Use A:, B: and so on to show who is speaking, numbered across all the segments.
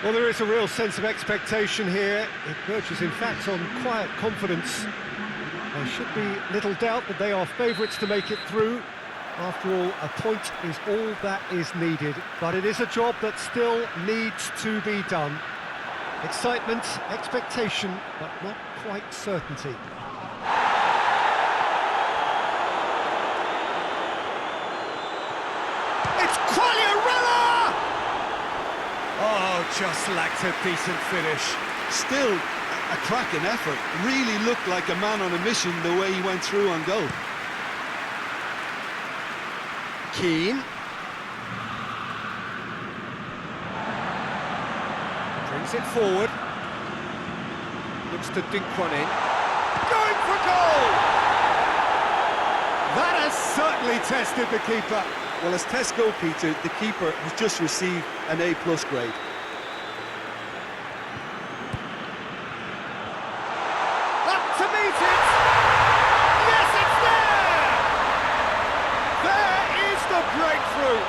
A: Well, there is a real sense of expectation here. It verges, in fact, on quiet confidence. There should be little doubt that they are favourites to make it through. After all, a point is all that is needed, but it is a job that still needs to be done. Excitement, expectation, but not quite certainty. It's Quagliarella! Oh, just lacked a decent finish.
B: Still, a cracking effort. Really looked like a man on a mission the way he went through on goal.
A: Keane. Brings it forward. Looks to dink one in. Going for goal! That has certainly tested the keeper.
B: Well, as tests go, Peter, the keeper has just received an A+ grade.
A: Up to meet it! Yes, it's there! There is the breakthrough!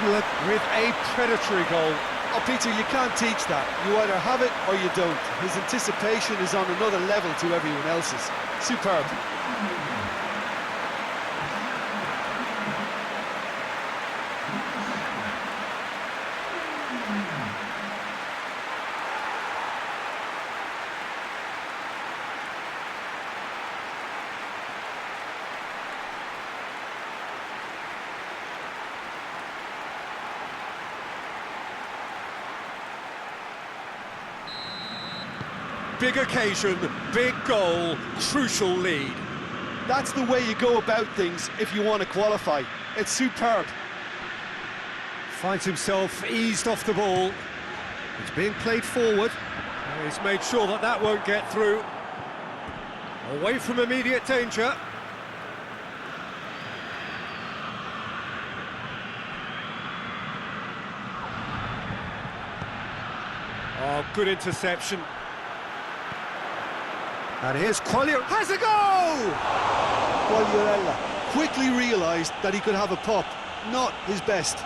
A: Inlet with a predatory goal.
B: Oh, Peter, you can't teach that. You either have it or you don't. His anticipation is on another level to everyone else's. Superb.
A: Big occasion, big goal, crucial lead.
B: That's the way you go about things if you want to qualify. It's superb.
A: Finds himself eased off the ball. It's being played forward. He's made sure that that won't get through. Away from immediate danger. Oh, good interception. And here's Quagliarella. Has a goal!
B: Quagliarella quickly realised that he could have a pop. Not his best.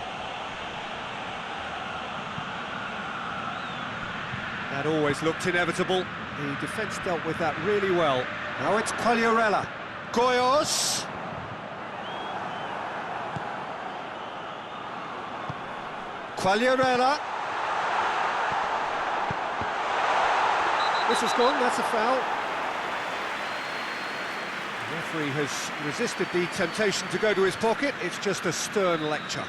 A: That always looked inevitable. The defence dealt with that really well. Now it's Quagliarella. Goyos. Quagliarella. This has gone, that's a foul. The referee has resisted the temptation to go to his pocket. It's just a stern lecture.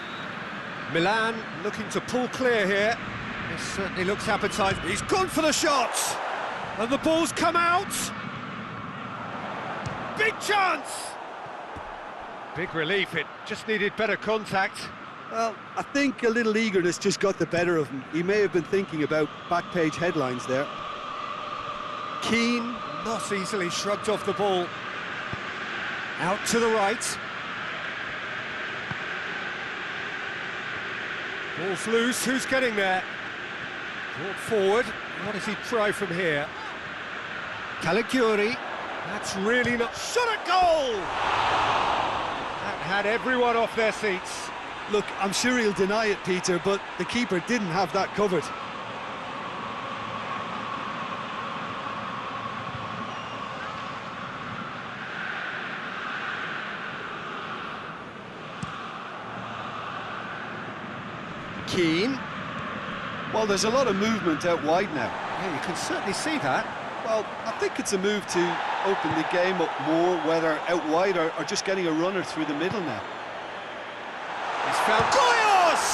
A: Milan looking to pull clear here. This certainly looks appetizing. He's gone for the shots! And the ball's come out! Big chance! Big relief, it just needed better contact.
B: Well, I think a little eagerness just got the better of him. He may have been thinking about back-page headlines there.
A: Keane not easily shrugged off the ball. Out to the right. Ball's loose, who's getting there? Brought forward, what does he try from here? Caligiuri, that's really not... Shot at goal! That had everyone off their seats.
B: Look, I'm sure he'll deny it, Peter, but the keeper didn't have that covered.
A: Keane.
B: Well, there's a lot of movement out wide now.
A: Yeah, you can certainly see that.
B: Well, I think it's a move to open the game up more, whether out wide or just getting a runner through the middle now.
A: He's found Goyos!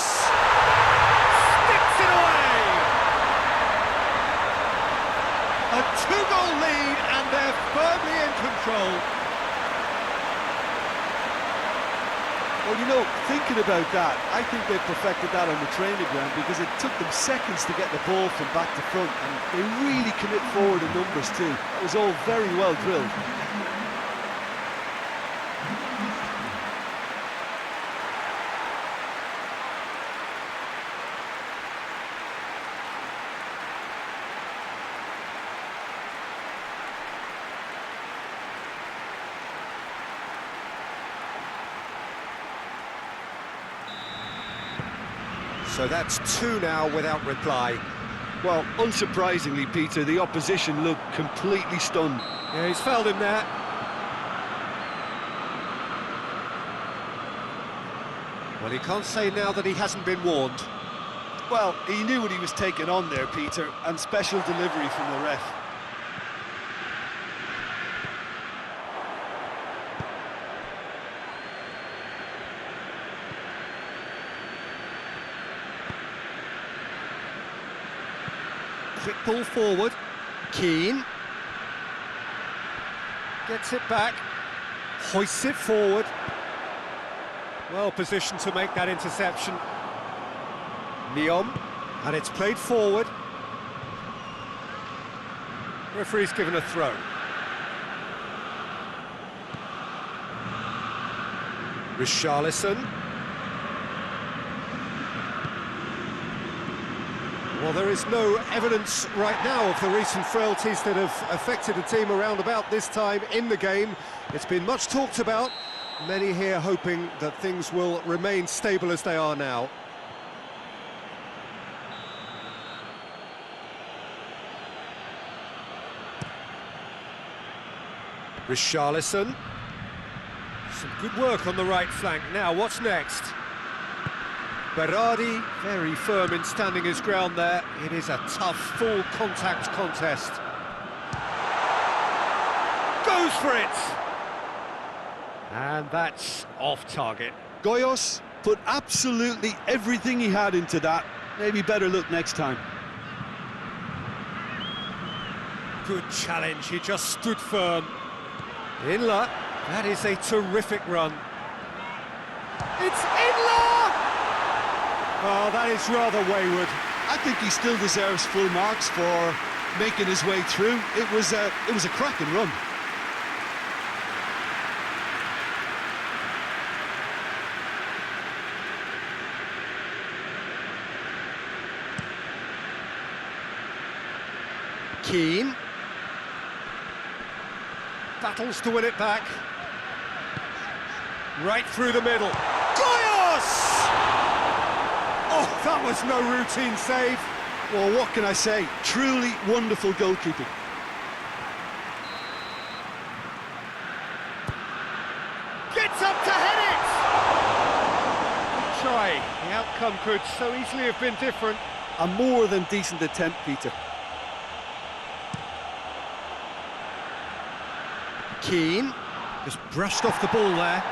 A: Sticks it away! A two-goal lead and they're firmly in control.
B: Well, you know, thinking about that, I think they perfected that on the training ground because it took them seconds to get the ball from back to front, and they really commit forward in numbers too. That was all very well drilled.
A: So that's two now without reply.
B: Well, unsurprisingly, Peter, the opposition looked completely stunned.
A: Yeah, he's fouled him there. Well, he can't say now that he hasn't been warned.
B: Well, he knew what he was taking on there, Peter, and special delivery from the ref.
A: Quick ball forward. Keane. Gets it back. Hoists it forward. Well positioned to make that interception. Neom. And it's played forward. Referee's given a throw. Richarlison. Well, there is no evidence right now of the recent frailties that have affected the team around about this time in the game. It's been much talked about. Many here hoping that things will remain stable as they are now. Richarlison. Some good work on the right flank. Now, what's next? Berardi, very firm in standing his ground there. It is a tough, full-contact contest. Goes for it! And that's off target.
B: Goyos put absolutely everything he had into that. Maybe better look next time.
A: Good challenge, he just stood firm. Inla, that is a terrific run. It's Inla! Oh, that is rather wayward.
B: I think he still deserves full marks for making his way through. It was a cracking run.
A: Keane. Battles to win it back. Right through the middle. Goyos! Oh, that was no routine save.
B: Well, what can I say? Truly wonderful goalkeeping.
A: Gets up to head it! Good try. The outcome could so easily have been different.
B: A more than decent attempt, Peter.
A: Keane just brushed off the ball there.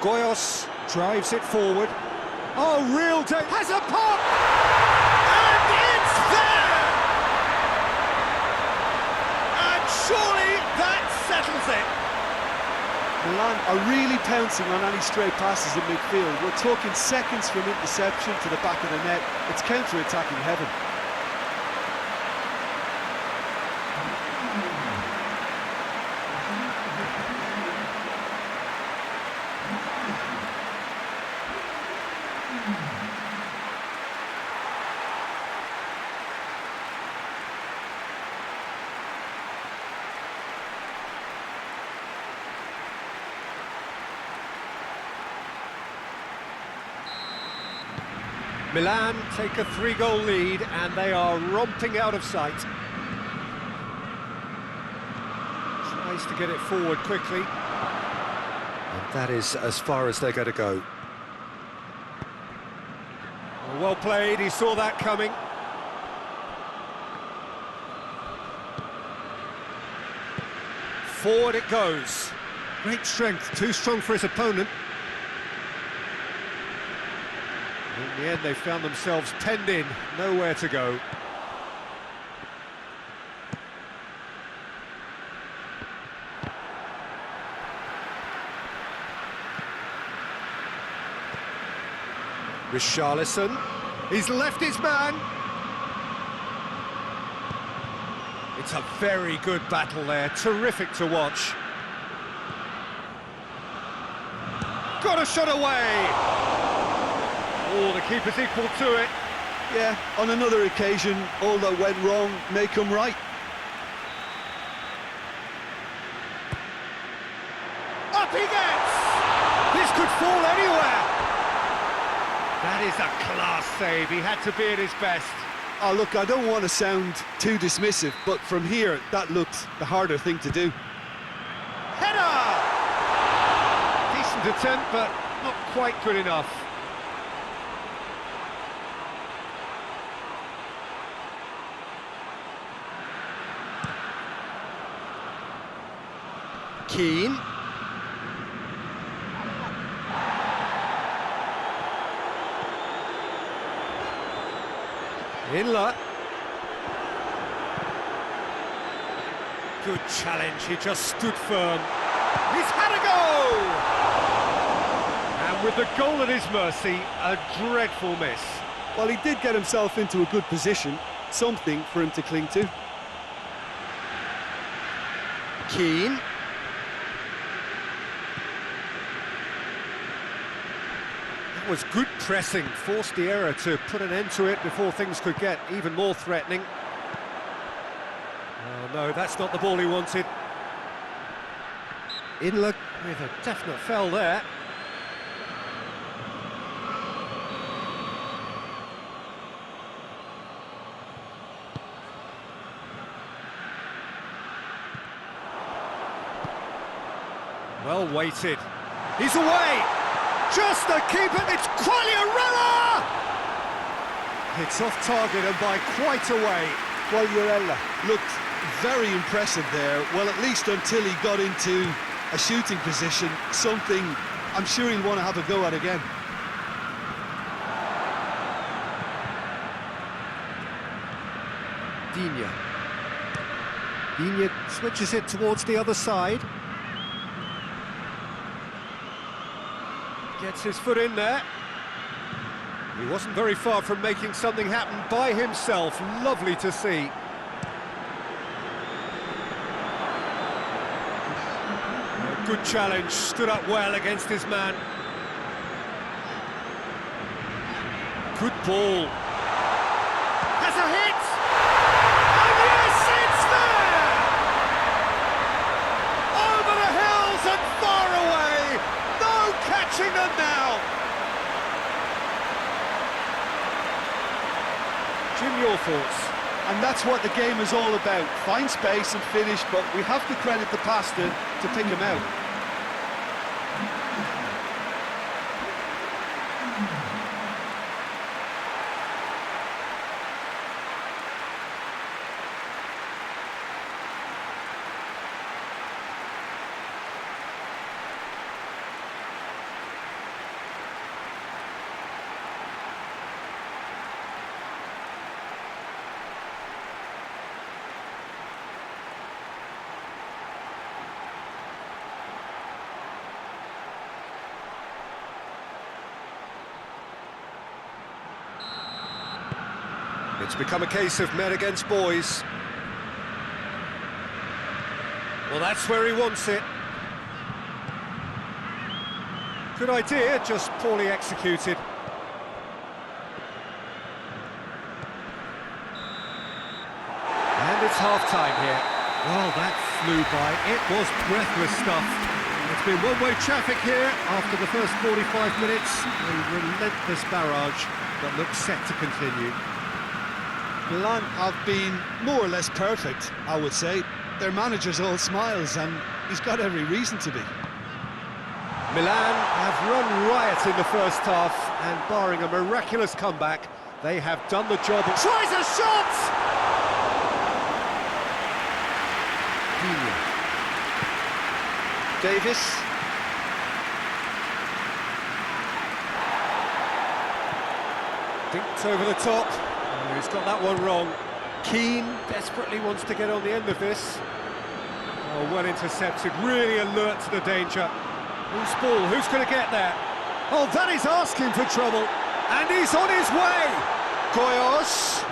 A: Goyos drives it forward. Oh, real danger! Has a pop! And it's there! And surely that settles it.
B: Milan are really pouncing on any stray passes in midfield. We're talking seconds from interception to the back of the net. It's counter-attacking heaven.
A: Milan take a 3-goal lead and they are romping out of sight. Tries to get it forward quickly. And that is as far as they're going to go. Well played, he saw that coming. Forward it goes. Great strength, too strong for his opponent. In the end, they found themselves penned in, nowhere to go. Richarlison, he's left his man. It's a very good battle there, terrific to watch. Got a shot away! Oh, the keeper's equal to it.
B: Yeah, on another occasion, all that went wrong may come right.
A: Up he gets! This could fall anywhere! That is a class save. He had to be at his best.
B: Oh, look, I don't want to sound too dismissive, but from here, that looked the harder thing to do.
A: Header! Decent attempt, but not quite good enough. Keane. Inler. Good challenge, he just stood firm. He's had a go! And with the goal at his mercy, a dreadful miss.
B: Well, he did get himself into a good position, something for him to cling to.
A: Keane. That was good pressing, forced the error to put an end to it before things could get even more threatening. Oh no, that's not the ball he wanted. Inler with a definite foul there. Well weighted. He's away! Just the keeper, it's Quagliarella! It's off target and by quite a way.
B: Quagliarella looked very impressive there, well, at least until he got into a shooting position, something I'm sure he'll want to have a go at again.
A: Digne switches it towards the other side. Gets his foot in there. He wasn't very far from making something happen by himself. Lovely to see. A good challenge, stood up well against his man. Good ball. Has a hit! And yes, it's there! Over the hills and far away! No catching them now! Jim, your thoughts?
B: And that's what the game is all about. Find space and finish, but we have to credit the passer to pick him out.
A: It's become a case of men against boys. Well, that's where he wants it. Good idea, just poorly executed. And it's half-time here. Well, that flew by. It was breathless stuff. It's been one-way traffic here after the first 45 minutes. A relentless barrage that looks set to continue.
B: Milan have been more or less perfect, I would say. Their manager's all smiles, and he's got every reason to be.
A: Milan have run riot in the first half, and barring a miraculous comeback, they have done the job. Tries a shot!
B: Davis.
A: Dinked over the top. Oh, he's got that one wrong. Keane desperately wants to get on the end of this. Oh, well intercepted, really alert to the danger. Who's ball? Who's going to get there? Oh, that is asking for trouble. And he's on his way. Koyos.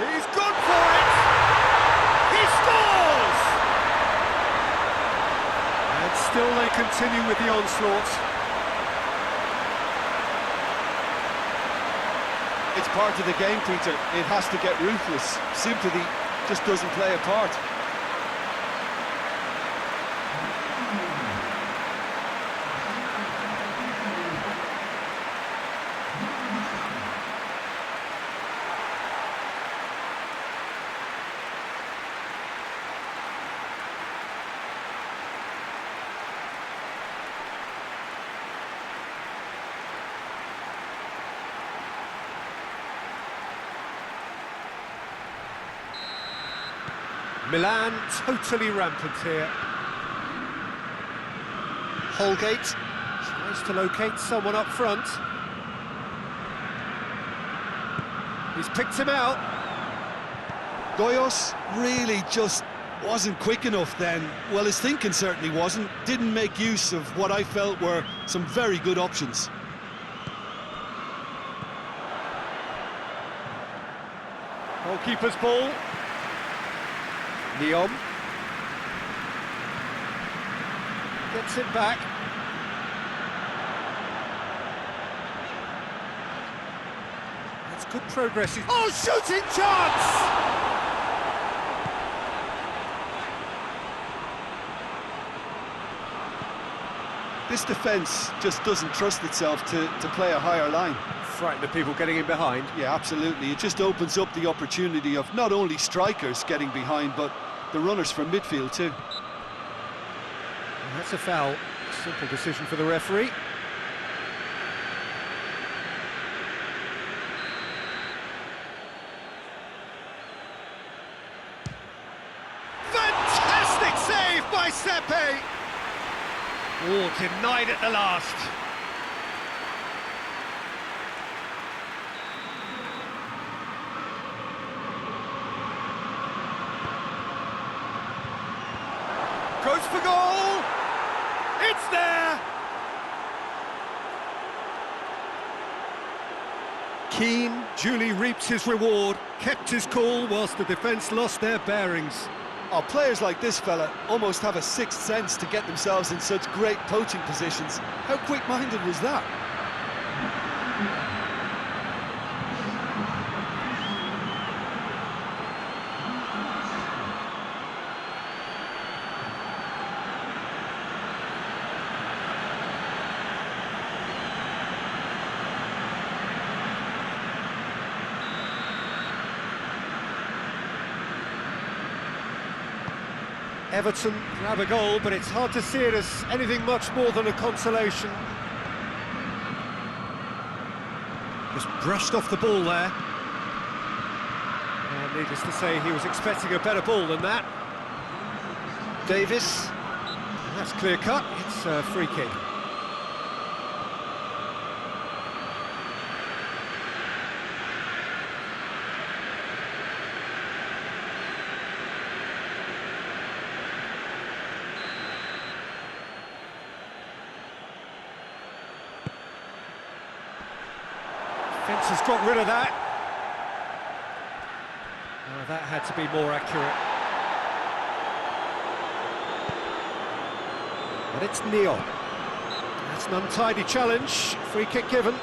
A: He's gone for it. He scores! And still they continue with the onslaught.
B: It's part of the game, Peter. It has to get ruthless. Sympathy just doesn't play a part.
A: Milan totally rampant here. Holgate tries to locate someone up front. He's picked him out.
B: Goyos really just wasn't quick enough then. Well, his thinking certainly wasn't. Didn't make use of what I felt were some very good options.
A: Goalkeeper's ball. Neon gets it back. That's good progress. Oh, shooting chance!
B: This defence just doesn't trust itself to play a higher line.
A: Frightened of people getting in behind.
B: Yeah, absolutely. It just opens up the opportunity of not only strikers getting behind, but the runners from midfield too.
A: And that's a foul. Simple decision for the referee. Fantastic save by Sepe! Oh, denied at the last. Goes for goal! It's there! Keane duly reaps his reward, kept his cool whilst the defence lost their bearings.
B: Oh, players like this fella almost have a sixth sense to get themselves in such great poaching positions. How quick-minded was that?
A: Everton grab a goal, but it's hard to see it as anything much more than a consolation. Just brushed off the ball there. And needless to say, he was expecting a better ball than that. Davis, that's clear cut, it's a free kick. Fence has got rid of that. Oh, that had to be more accurate. But it's Neon. That's an untidy challenge. Free kick given.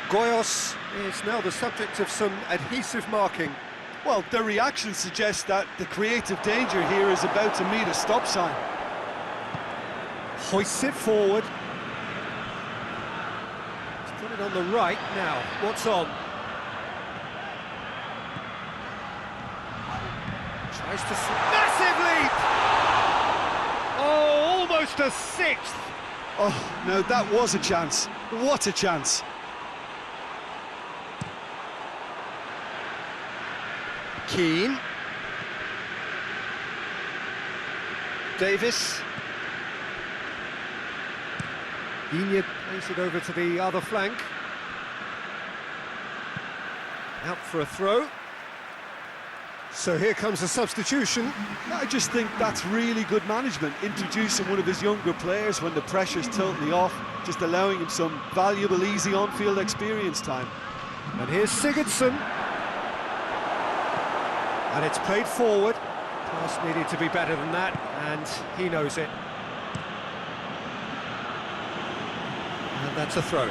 A: Goyos is now the subject of some adhesive marking.
B: Well, the reaction suggests that the creative danger here is about to meet a stop sign.
A: Hoists it forward. He's put it on the right now. What's on? Tries to... Massive leap! Oh, almost a sixth!
B: Oh, no, that was a chance. What a chance.
A: Keane. Davis. Iñigo plays it over to the other flank. Out for a throw. So here comes a substitution.
B: I just think that's really good management, introducing one of his younger players when the pressure's totally off, just allowing him some valuable, easy on-field experience time.
A: And here's Sigurdsson. And it's played forward. Pass needed to be better than that, and he knows it. And that's a throw.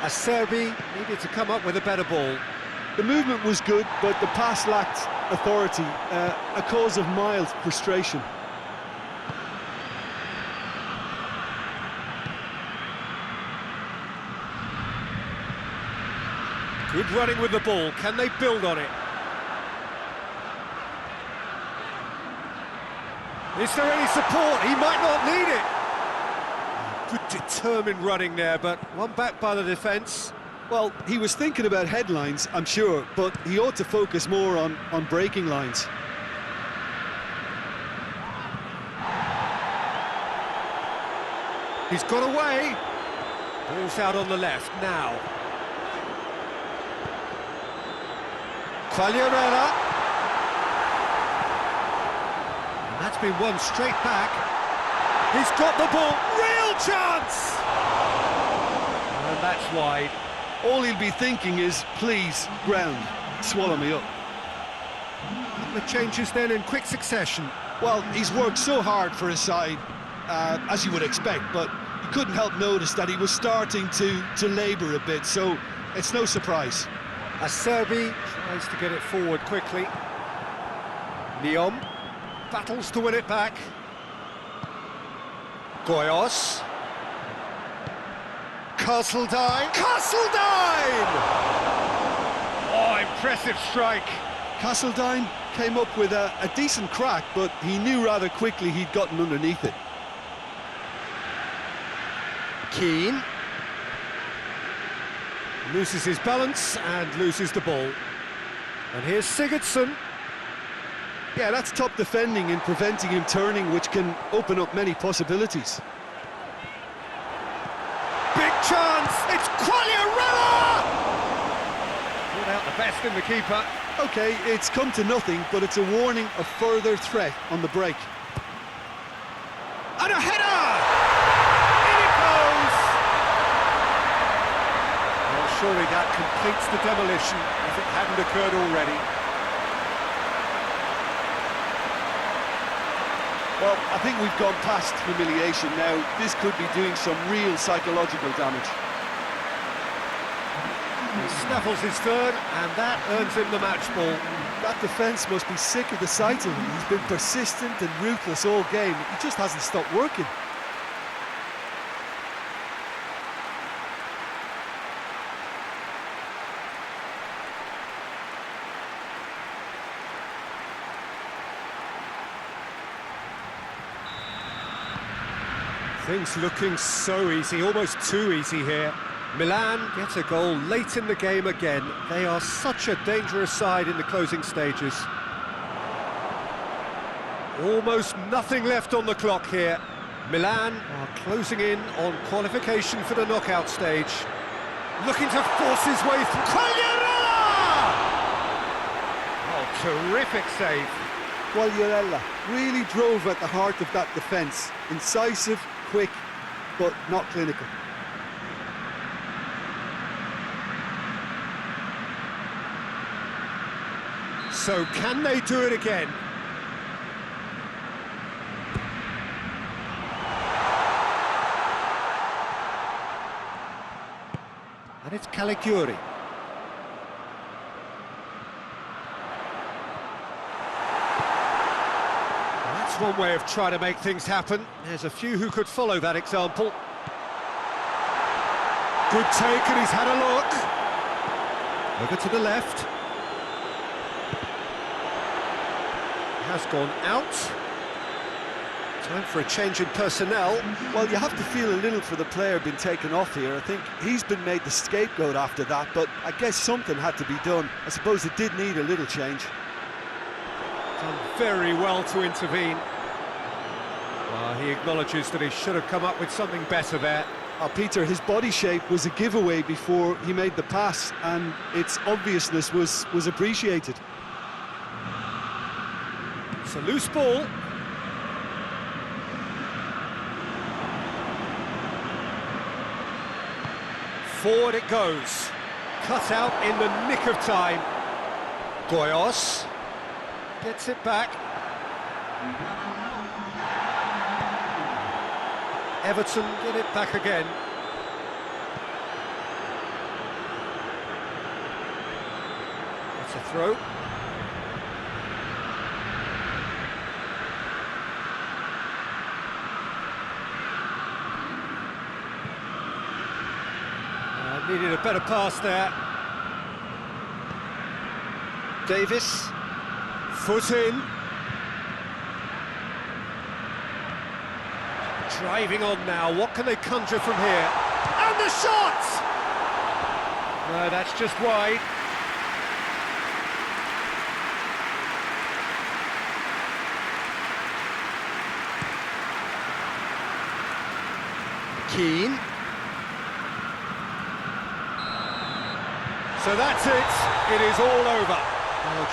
A: Acerbi needed to come up with a better ball.
B: The movement was good, but the pass lacked authority, a cause of mild frustration.
A: Good running with the ball. Can they build on it? Is there any support? He might not need it. Good determined running there, but one back by the defence.
B: Well, he was thinking about headlines, I'm sure, but he ought to focus more on breaking lines.
A: He's got away. Ball's out on the left now. Quagliarella. And that's been won straight back. He's got the ball. Real chance! And that's wide.
B: All he'll be thinking is, please, ground, swallow me up.
A: The changes then in quick succession.
B: Well, he's worked so hard for his side, as you would expect, but you couldn't help notice that he was starting to labour a bit, so it's no surprise.
A: Acerbi tries to get it forward quickly. Neom battles to win it back. Goyos. Castledine! Castledine! Oh, impressive strike.
B: Castledine came up with a decent crack, but he knew rather quickly he'd gotten underneath it.
A: Keane. Loses his balance and loses the ball. And here's Sigurdsson.
B: Yeah, that's top defending and preventing him turning, which can open up many possibilities.
A: Big chance! It's Quagliarella! Pulled out the best in the keeper.
B: OK, it's come to nothing, but it's a warning of further threat on the break.
A: And a header! In it goes! Well, surely that completes the demolition, if it hadn't occurred already.
B: Well, I think we've gone past humiliation now. This could be doing some real psychological damage.
A: He snaffles his third, and that earns him the match ball.
B: That defence must be sick of the sight of him. He's been persistent and ruthless all game. He just hasn't stopped working.
A: Things looking so easy, almost too easy here. Milan gets a goal late in the game again. They are such a dangerous side in the closing stages. Almost nothing left on the clock here. Milan are closing in on qualification for the knockout stage. Looking to force his way through. Quagliarella! Oh, terrific save.
B: Quagliarella really drove at the heart of that defence. Incisive, quick, but not clinical.
A: So can they do it again? And it's Caligiuri. That's one way of trying to make things happen. There's a few who could follow that example. Good take, and he's had a look. Over to the left. Has gone out. Time for a change in personnel.
B: Well, you have to feel a little for the player being taken off here. I think he's been made the scapegoat after that, but I guess something had to be done. I suppose it did need a little change.
A: Done very well to intervene. He acknowledges that he should have come up with something better there.
B: Peter, his body shape was a giveaway before he made the pass, and its obviousness was appreciated.
A: It's a loose ball. Forward it goes. Cut out in the nick of time. Goyos gets it back. Everton get it back again. It's a throw. Needed a better pass there. Davis, foot in. Driving on now, what can they conjure from here? And the shot! No, that's just wide. Keane. So that's it, it is all over. Well,